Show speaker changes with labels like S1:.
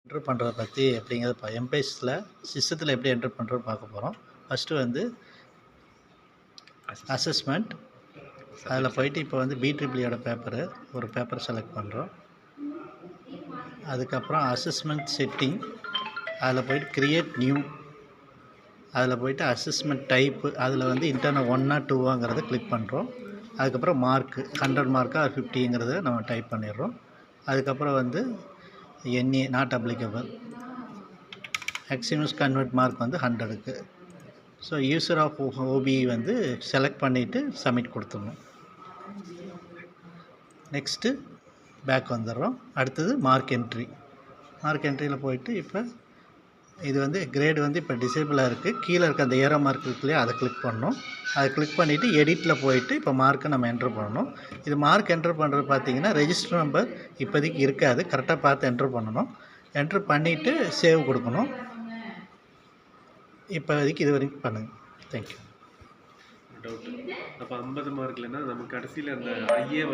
S1: Enter பண்ணுறத பற்றி எப்படிங்கிறத எம்பேஸில் சிஸ்டத்தில் எப்படி என்ட்ரு பண்ணுறது பார்க்க போகிறோம். ஃபஸ்ட்டு வந்து அசஸ்மெண்ட். அதில் போயிட்டு இப்போ வந்து பிட்ரிபிளியோட பேப்பரு ஒரு பேப்பர் செலக்ட் பண்ணுறோம். அதுக்கப்புறம் அசஸ்மெண்ட் செட்டிங், அதில் போயிட்டு க்ரியேட் நியூ, அதில் போயிட்டு அசஸ்மெண்ட் டைப்பு, அதில் வந்து இன்டர்னல் 1 or 2ங்கிறத கிளிக் பண்ணுறோம். அதுக்கப்புறம் மார்க்கு 100 மார்க்கா 50ங்கிறத நம்ம டைப் பண்ணிடுறோம். அதுக்கப்புறம் வந்து NA not applicable, maximum convert mark வந்து 100க்கு. ஸோ யூசர் ஆஃப் OBE வந்து செலக்ட் பண்ணிவிட்டு சப்மிட் கொடுத்துடணும். நெக்ஸ்ட்டு பேக் வந்துடுறோம். அடுத்தது மார்க் என்ட்ரி. மார்க் என்ட்ரியில் போயிட்டு இப்போ இது வந்து கிரேடு வந்து இப்போ டிசேபிளாக இருக்குது. கீழே இருக்க அந்த ஏரோ மார்க் இருக்கு இல்லையா, அதை கிளிக் பண்ணணும். அதை கிளிக் பண்ணிவிட்டு எடிட்டில் போயிட்டு இப்போ மார்க்கை நம்ம என்ட்ரு பண்ணணும். இது மார்க் என்ட்ரு பண்ணுறது பார்த்தீங்கன்னா ரெஜிஸ்டர் நம்பர் இப்போதைக்கு இருக்காது, கரெக்டாக பார்த்து என்ட்ரு பண்ணணும். என்ட்ரு பண்ணிவிட்டு சேவ் கொடுக்கணும். இப்போதைக்கு இது வரைக்கும் பண்ணுங்கள். தேங்க்யூ.
S2: டவுட் அப்போ 50 மார்க்லன்னா நமக்கு கடைசியில் அந்த ஐஏ